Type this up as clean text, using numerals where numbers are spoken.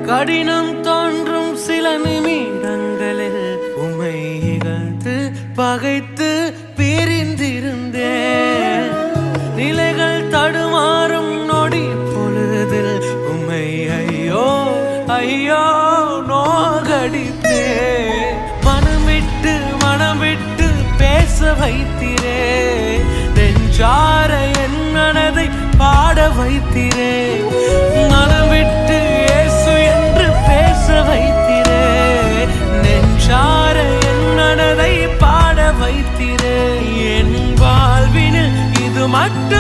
கடினம் தோன்றும் சில நிமிடங்களில் உம்மை இகழ்ந்து பகைத்து பிரிந்திருந்தேன். நிலைகள் தடுமாறும் நொடி பொழுதில் உம்மை ஐயோ ஐயோ நோகடித்தே. மனம் விட்டு பேச வைத்திரே, நெஞ்சார என் மனதை பாட வைத்திரே. மனம் விட்டு இயேசு என்று பேச வைத்திரே, நெஞ்சார என் மனதை பாட வைத்திரே. என் வாழ்வினில் இது மட்டும்